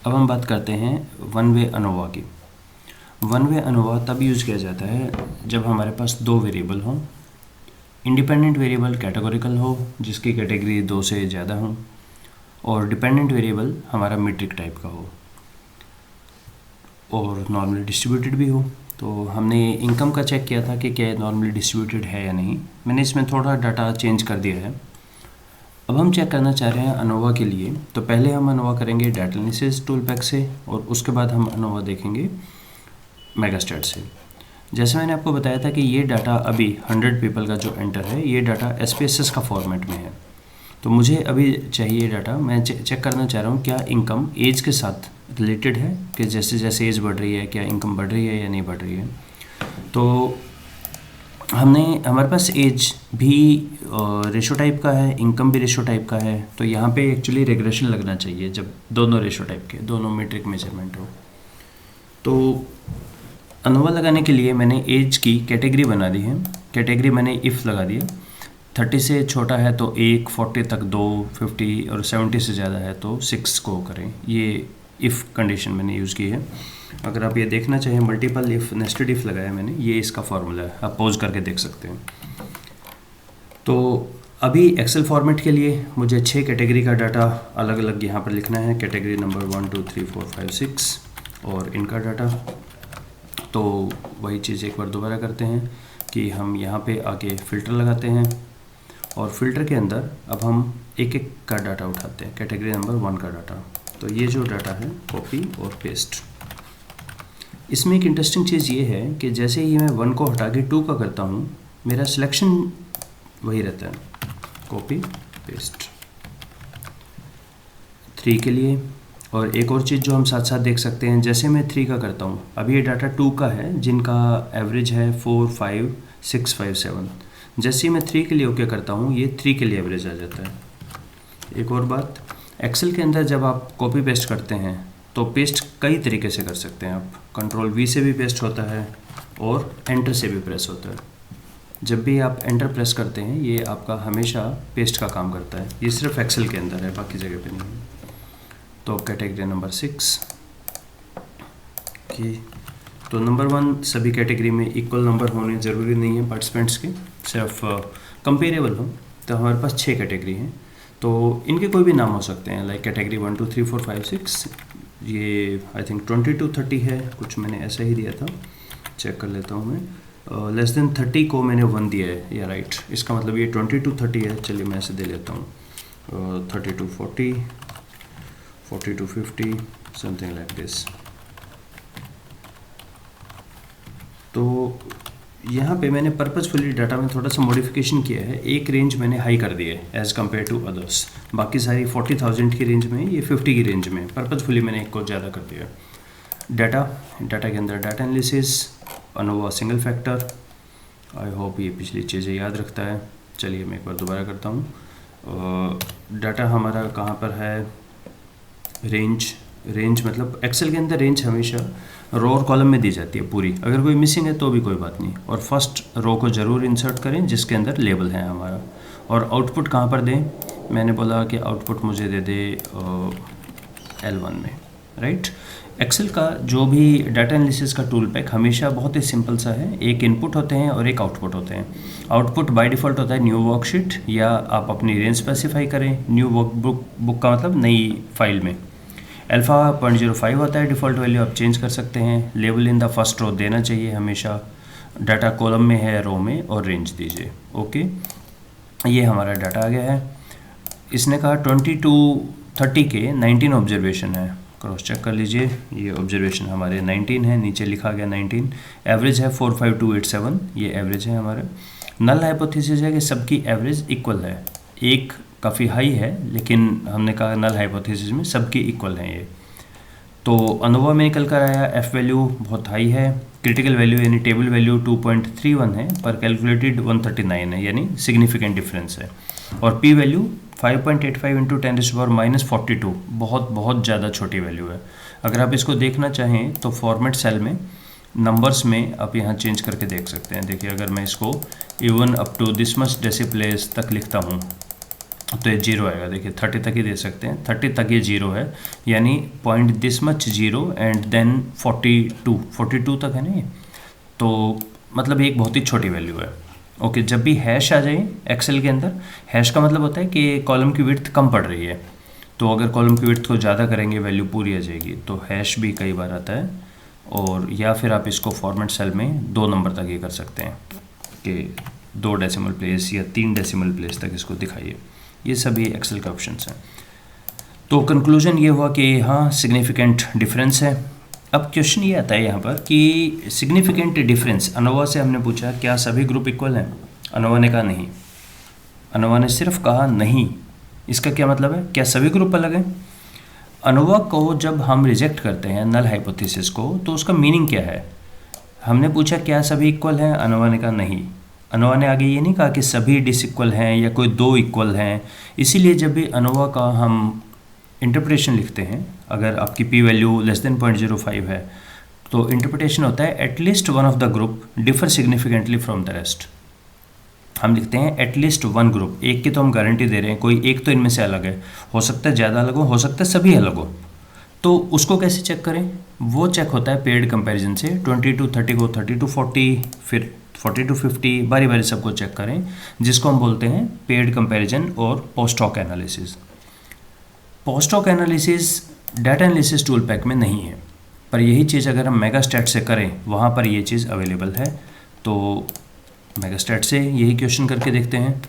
अब हम बात करते हैं वन वे अनोवा की। वन वे अनोवा तब यूज़ किया जाता है जब हमारे पास दो वेरिएबल हों, इंडिपेंडेंट वेरिएबल कैटेगोरिकल हो जिसकी कैटेगरी दो से ज़्यादा हो, और डिपेंडेंट वेरिएबल हमारा मीट्रिक टाइप का हो और नॉर्मली डिस्ट्रीब्यूटेड भी हो। तो हमने इनकम का चेक किया था कि क्या नॉर्मली डिस्ट्रीब्यूटेड है या नहीं। मैंने इसमें थोड़ा डाटा चेंज कर दिया है। अब हम चेक करना चाह रहे हैं अनोवा के लिए, तो पहले हम अनोवा करेंगे डाटा एनालिसिस टूल पैक से और उसके बाद हम अनोवा देखेंगे मेगास्टार्ट से। जैसे मैंने आपको बताया था कि ये डाटा अभी 100 पीपल का जो एंटर है ये डाटा SPSS का फॉर्मेट में है। तो मुझे अभी चाहिए डाटा, मैं चेक करना चाह रहा हूँ क्या इनकम एज के साथ रिलेटेड है, कि जैसे जैसे एज बढ़ रही है क्या इनकम बढ़ रही है या नहीं बढ़ रही है। तो हमारे पास एज भी रेशो टाइप का है, इनकम भी रेशो टाइप का है, तो यहाँ पे एक्चुअली रेग्रेशन लगना चाहिए जब दोनों रेशो टाइप के, दोनों मीट्रिक मेजरमेंट हो। तो अनोवा लगाने के लिए मैंने एज की कैटेगरी बना दी है। कैटेगरी मैंने इफ़ लगा दिया, 30 से छोटा है तो 1, 40 तक 2, 50 और 70 से ज़्यादा है तो 6 को करें। ये इफ़ कंडीशन मैंने यूज़ की है। अगर आप ये देखना चाहें मल्टीपल इफ़ नेस्टेड इफ़ लगाया मैंने, ये इसका फॉर्मूला है, आप पॉज करके देख सकते हैं। तो अभी एक्सेल फॉर्मेट के लिए मुझे 6 कैटेगरी का डाटा अलग अलग यहाँ पर लिखना है, कैटेगरी नंबर 1, 2, 3, 4, 5, 6 और इनका डाटा। तो वही चीज़ एक बार दोबारा करते हैं कि हम यहाँ पे आके फ़िल्टर लगाते हैं और फिल्टर के अंदर अब हम एक एक का डाटा उठाते हैं, कैटेगरी नंबर 1 का डाटा। तो ये जो डाटा है कॉपी और पेस्ट। इसमें एक इंटरेस्टिंग चीज़ ये है कि जैसे ही मैं 1 को हटा के 2 का करता हूँ मेरा सिलेक्शन वही रहता है, कॉपी पेस्ट। 3 के लिए, और एक और चीज़ जो हम साथ साथ देख सकते हैं, जैसे मैं 3 का करता हूँ, अभी ये डाटा 2 का है जिनका एवरेज है 4, 5, 6, 5, 7। जैसे ही मैं 3 के लिए ओके करता हूँ ये 3 के लिए एवरेज आ जाता है। एक और बात, एक्सेल के अंदर जब आप कॉपी पेस्ट करते हैं तो पेस्ट कई तरीके से कर सकते हैं आप। कंट्रोल V से भी पेस्ट होता है और एंटर से भी प्रेस होता है। जब भी आप एंटर प्रेस करते हैं ये आपका हमेशा पेस्ट का काम करता है। ये सिर्फ एक्सेल के अंदर है, बाकी जगह पे नहीं है। तो कैटेगरी नंबर 6 की, तो नंबर 1 सभी कैटेगरी में इक्वल नंबर होने ज़रूरी नहीं है पार्टिसिपेंट्स के, सिर्फ कंपेरेबल हो। तो हमारे पास 6 कैटेगरी हैं, तो इनके कोई भी नाम हो सकते हैं, लाइक कैटेगरी 1, 2, 3, 4, 5, 6। ये आई थिंक 20 to 30 है, कुछ मैंने ऐसा ही दिया था, चेक कर लेता हूँ मैं। लेस देन 30 को मैंने 1 दिया है, या राइट, इसका मतलब ये 20 to 30 है। चलिए मैं ऐसे दे लेता हूँ 30 to 40, 40 to 50, something like this. तो यहाँ पे मैंने पर्पसफुली डाटा में थोड़ा सा मॉडिफिकेशन किया है। एक रेंज मैंने हाई कर दी है एज़ कम्पेयर टू अदर्स, बाकी सारी 40,000 की रेंज में, ये 50 की रेंज में पर्पसफुली मैंने एक को ज़्यादा कर दिया। डाटा के अंदर data analysis, ANOVA single factor. I hope ये पिछली चीज़ें याद रखता है। चलिए मैं एक बार दोबारा करता हूँ। डाटा हमारा कहाँ पर है, रेंज मतलब एक्सेल के अंदर रेंज हमेशा रो और कॉलम में दी जाती है पूरी, अगर कोई मिसिंग है तो भी कोई बात नहीं। और फर्स्ट रो को ज़रूर इंसर्ट करें जिसके अंदर लेबल है हमारा। और आउटपुट कहाँ पर दें, मैंने बोला कि आउटपुट मुझे दे दे L1 में, राइट। एक्सेल का जो भी डाटा एनालिसिस का टूल पैक हमेशा बहुत ही सिंपल सा है। एक इनपुट होते हैं और एक आउटपुट होते हैं। आउटपुट बाय डिफ़ॉल्ट होता है न्यू वर्कशीट, या आप अपनी रेंज स्पेसिफाई करें। न्यू बुक का मतलब नई फाइल में। अल्फ़ा 0.05 होता है डिफ़ॉल्ट वैल्यू, आप चेंज कर सकते हैं। Label in the first row देना चाहिए हमेशा। डाटा कॉलम में है, रो में, और रेंज दीजिए। ओके, ये हमारा डाटा आ गया है। इसने कहा 20 to 30 के 19 ऑब्जर्वेशन है, क्रॉस चेक कर लीजिए। ये ऑब्जर्वेशन हमारे 19 है, नीचे लिखा गया 19। एवरेज है 45287, ये एवरेज है हमारा। नल हाइपोथेसिस है कि सबकी एवरेज इक्वल है। एक काफ़ी हाई है लेकिन हमने कहा नल हाइपोथेसिस में सबकी इक्वल हैं ये। तो अनोवा में निकल कर आया एफ वैल्यू बहुत हाई है। क्रिटिकल वैल्यू यानी टेबल वैल्यू 2.31 है, पर कैलकुलेटेड 139 है, यानी सिग्निफिकेंट डिफरेंस है। और पी वैल्यू 5.85 इंटू 10⁻42, बहुत ज़्यादा छोटी वैल्यू है। अगर आप इसको देखना चाहें तो फॉर्मेट सेल में नंबर्स में आप यहाँ चेंज करके देख सकते हैं। देखिए अगर मैं इसको even up to this much decimal places तक लिखता हूँ तो ये 0 आएगा। देखिए 30 तक ही दे सकते हैं, 30 तक ये 0 है, यानी point this much 0 and then 42 तक है ना ये, तो मतलब ये एक बहुत ही छोटी वैल्यू है। ओके, जब भी हैश आ जाए एक्सेल के अंदर, हैश का मतलब होता है कि कॉलम की विड्थ कम पड़ रही है, तो अगर कॉलम की विड्थ को ज़्यादा करेंगे वैल्यू पूरी आ जाएगी, तो हैश भी कई बार आता है। और या फिर आप इसको फॉर्मेट सेल में 2 नंबर तक ये कर सकते हैं कि 2 डेसिमल प्लेस या 3 डेसिमल प्लेस तक इसको दिखाइए। ये सभी एक्सेल के ऑप्शंस हैं। तो कंक्लूजन ये हुआ कि हाँ सिग्निफिकेंट डिफरेंस है। अब क्वेश्चन ये आता है यहाँ पर कि सिग्निफिकेंट डिफरेंस, अनोवा से हमने पूछा क्या सभी ग्रुप इक्वल हैं, अनोवा ने कहा नहीं, अनोवा ने सिर्फ कहा नहीं। इसका क्या मतलब है, क्या सभी ग्रुप अलग हैं? अनोवा को जब हम रिजेक्ट करते हैं नल हाइपोथेसिस को, तो उसका मीनिंग क्या है? हमने पूछा क्या सभी इक्वल हैं, अनोवा ने कहा नहीं। अनोवा ने आगे ये नहीं कहा कि सभी डिसइक्वल हैं या कोई 2 इक्वल हैं। इसीलिए जब भी अनोवा का हम इंटरप्रिटेशन लिखते हैं, अगर आपकी पी वैल्यू लेस देन 0.05 है, तो इंटरप्रिटेशन होता है at least one of the group differ significantly from the rest. हम लिखते हैं एटलीस्ट वन ग्रुप, एक की तो हम गारंटी दे रहे हैं, कोई एक तो इनमें से अलग है, हो सकता है ज़्यादा अलग हो सकता है सभी अलग हो। तो उसको कैसे चेक करें? वो चेक होता है पेयर्ड कंपैरिजन से। 20 to 30 को 30 to 40, फिर 40 to 50, बारी बारी सबको चेक करें, जिसको हम बोलते हैं पेयर्ड कंपैरिजन और post hoc analysis. Post hoc analysis data analysis tool pack में नहीं है, पर यही चीज़ अगर हम मेगास्टैट से करें, वहाँ पर ये चीज़ अवेलेबल है। तो मेगास्टैट से यही क्वेश्चन करके देखते हैं।